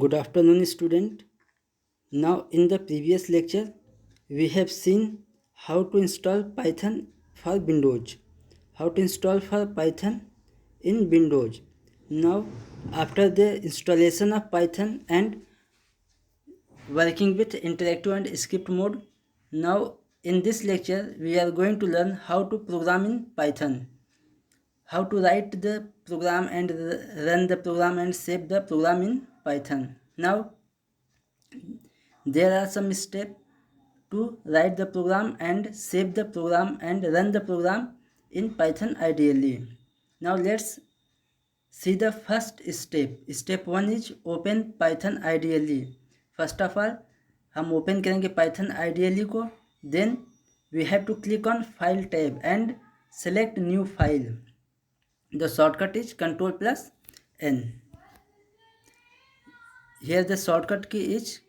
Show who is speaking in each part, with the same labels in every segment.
Speaker 1: Good afternoon, student. Now, in the previous lecture, we have seen how to install Python for Windows. How to install for Python in Windows. Now, after the installation of Python and working with interactive and script mode, now in this lecture, we are going to learn how to program in Python. How to write the program and run the program and save the program in Python. Now, there are some steps to write the program and save the program and run the program in Python ideally. Now let's see the first step. Step 1 is open Python ideally. First of all, हम open करेंगे Python ideally को. Then we have to click on File tab and select new file. The shortcut is Ctrl plus N. Here the shortcut key is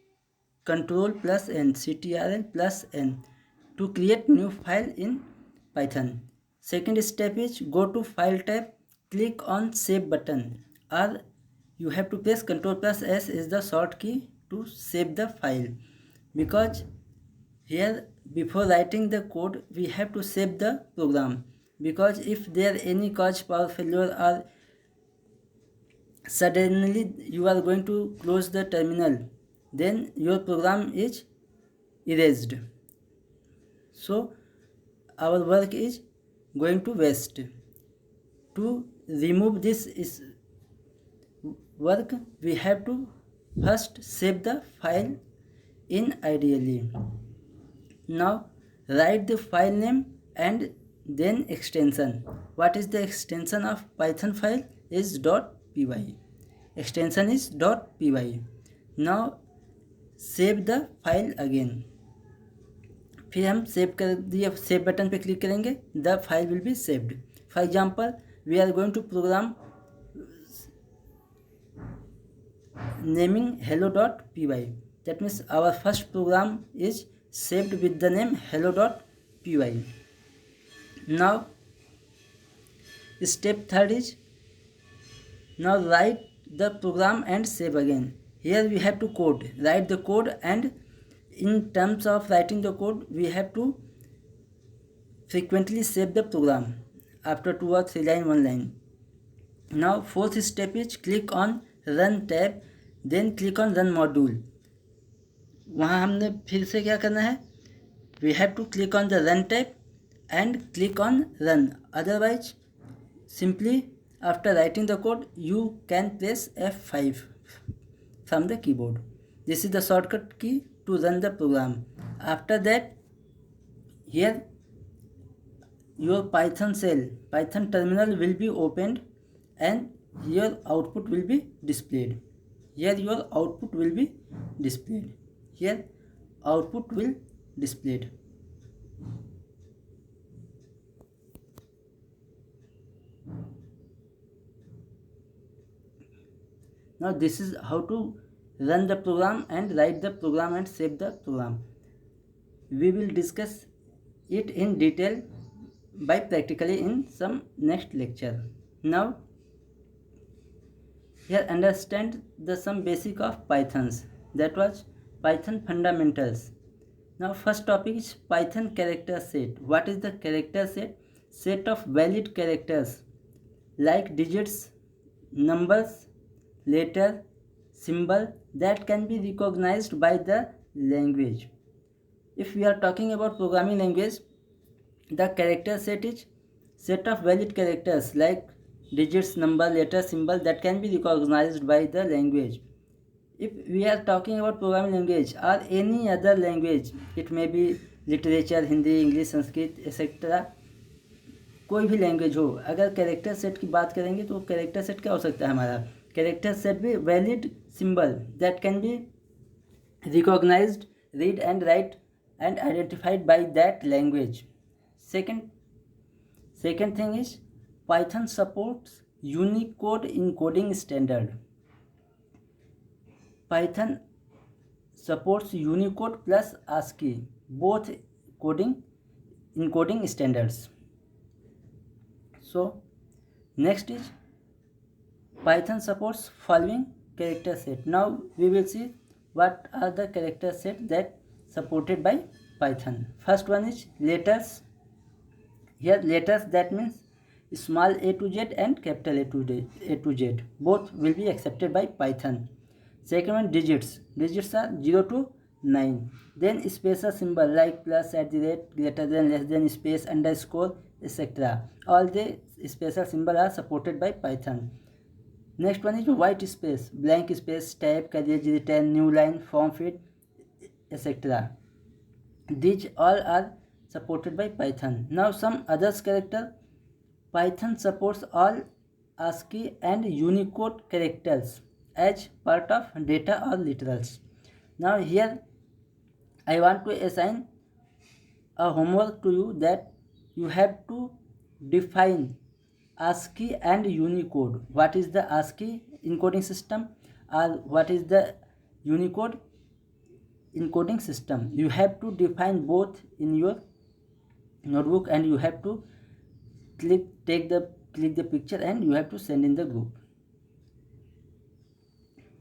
Speaker 1: Ctrl plus N, Ctrl plus N to create new file in Python. Second step is go to File tab, click on Save button, or you have to press Ctrl plus S is the short key to save the file, because here before writing the code we have to save the program, because if there any cause power failure or suddenly you are going to close the terminal, then your program is erased. So our work is going to waste. To remove this work, we have to first save the file in ideally. Now write the file name and then extension. What is the extension of Python file is .py. Extension is .py. Now save the file again. फिर हम save कर दिए, save button पे click करेंगे, the file will be saved. For example we are going to program naming hello.py. That means our first program is saved with the name hello.py. Now step third is now write the program and save again. Here we have to code, write the code, and in terms of writing the code we have to frequently save the program after 2 or 3 line, 1 line. Now fourth step is click on run tab, then click on run module. वहाँ हमने फिर से क्या करना है, we have to click on the run tab and click on run. Otherwise simply after writing the code you can press F5 from the keyboard. This is the shortcut key to run the program. After that, here your Python shell, Python terminal will be opened and your output will be displayed. Here your output will be displayed. Here output will displayed. Now this is how to run the program and write the program and save the program. We will discuss it in detail by practically in some next lecture. Now here understand the some basic of Pythons. That was Python fundamentals. Now first topic is Python character set. What is the character set? Set of valid characters like digits, numbers, letter, symbol that can be recognized by the language. If we are talking about programming language, the character set is set of valid characters like digits, number, letter, symbol that can be recognized by the language. If we are talking about programming language or any other language, it may be literature, Hindi, English, Sanskrit, etc. कोई भी language हो, अगर character set की बात करेंगे तो character set क्या हो सकता है हमारा, कैरेक्टर सेट भी valid symbol that can be recognised, read and write and identified by that language. Second thing is Python supports Unicode encoding standard. Python supports Unicode plus ASCII, both encoding standards. So next is Python supports following character set. Now we will see what are the character set that supported by Python. First one is letters. Here letters, that means small a to z and capital A to Z. Both will be accepted by Python. Second one, digits. Digits are 0 to 9. Then special symbol like plus, at the rate, greater than, less than, space, underscore, etc. All the special symbol are supported by Python. Next one is white space, blank space, type, courage, return, new line, form feed, etc. These all are supported by Python. Now some others character. Python supports all ASCII and Unicode characters as part of data or literals. Now here I want to assign a homework to you that you have to define ASCII and Unicode. What is the ASCII encoding system or what is the Unicode encoding system? You have to define both in your notebook and you have to click the picture and you have to send in the group.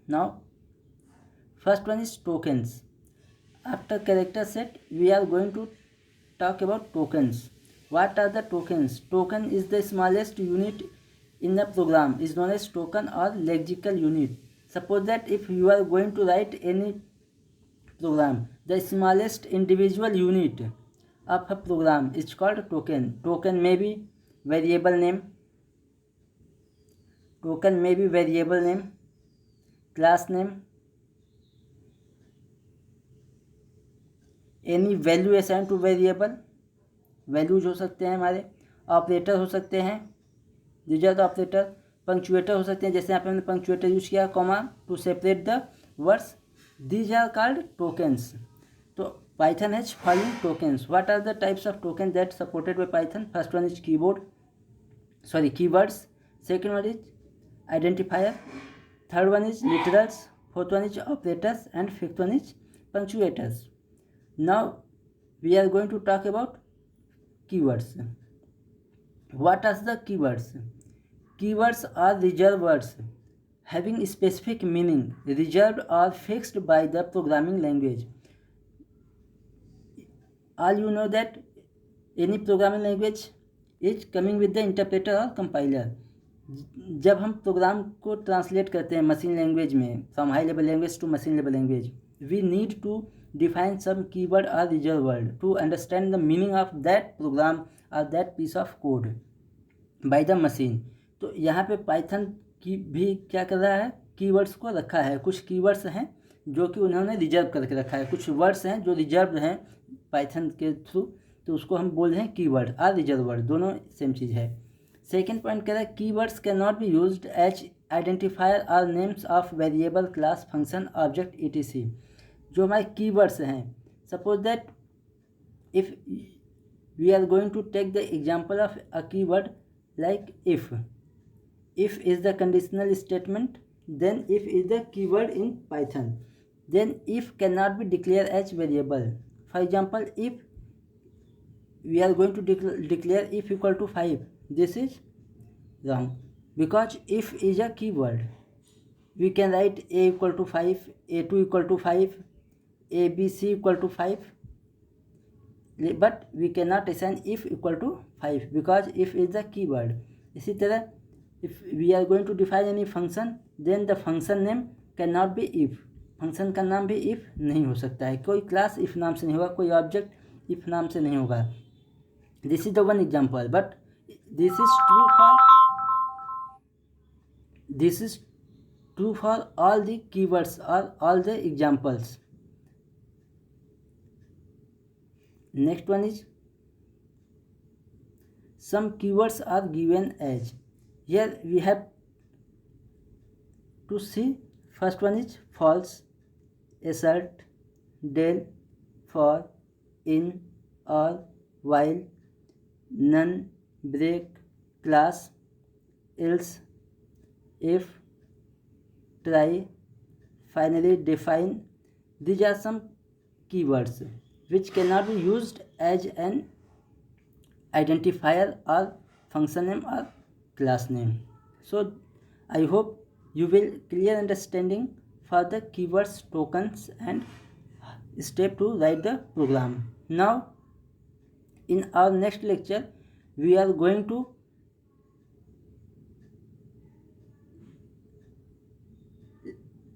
Speaker 1: Now first one is tokens. After character set we are going to talk about tokens. What are the tokens? Token is the smallest unit in the program, is known as token or lexical unit. Suppose that if you are going to write any program, the smallest individual unit of a program is called token. Token may be variable name, class name, any value assigned to variable, values हो सकते हैं हमारे, operator हो सकते हैं, result operator, पंक्चुएटर हो सकते हैं, जैसे यहाँ पे हमने पंक्चुएटर यूज किया, comma to separate the words. These are called tokens. तो Python has following tokens. What are the types of token that supported by Python? First one is keywords. Second one is identifier. Third one is literals. Fourth one is operators and fifth one is punctuators. Now we are going to talk about keywords. What are the keywords? Keywords are reserved words having specific meaning, reserved or fixed by the programming language. All you know that any programming language is coming with the interpreter or compiler. जब हम programme को translate करते हैं machine language में, from high level language to machine level language, we need to define some keyword or reserved word to understand the meaning of that program or that piece of code by the machine. तो यहाँ पे Python की भी क्या कर रहा है, keywords को रखा है. कुछ कीवर्ड्स हैं जो कि उन्होंने रिजर्व करके रखा है, कुछ वर्ड्स हैं जो रिजर्व हैं पाइथन के थ्रू, तो उसको हम बोल रहे हैं कीवर्ड और रिजर्व वर्ड, दोनों सेम चीज़ है. सेकेंड पॉइंट कह रहा है keywords can not be used as identifier और names of variable, class, function, object, etc. जो हमारे कीवर्ड्स हैं, suppose that if we are going to take the example of a keyword like if is the conditional statement, then if is the keyword in Python, then if can not be declare as variable. For example if we are going to declare if equal to 5, this is wrong because if is a keyword. We can write a equal to 5, a2 equal to 5, ABC equal to 5, but we cannot assign if equal to 5 because if is the keyword. इसी तरह if we are going to define any function, then the function name cannot be if. Function का नाम भी if नहीं हो सकता है, कोई क्लास if नाम से नहीं होगा, कोई ऑब्जेक्ट if नाम से नहीं होगा. This is the one example, but this is true for all the keywords or all the examples. Next one is some keywords are given as. Here we have to see. First one is false, assert, del, for, in, or, while, none, break, class, else, if, try, finally, define. These are some keywords which cannot be used as an identifier or function name or class name. So I hope you will clear understanding for the keywords, tokens, and step to write the program. Now in our next lecture we are going to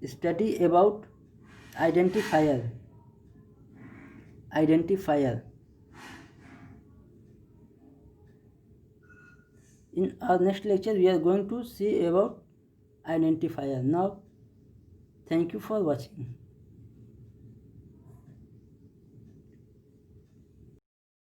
Speaker 1: study about identifier. In our next lecture we are going to see about identifier. Now thank you for watching.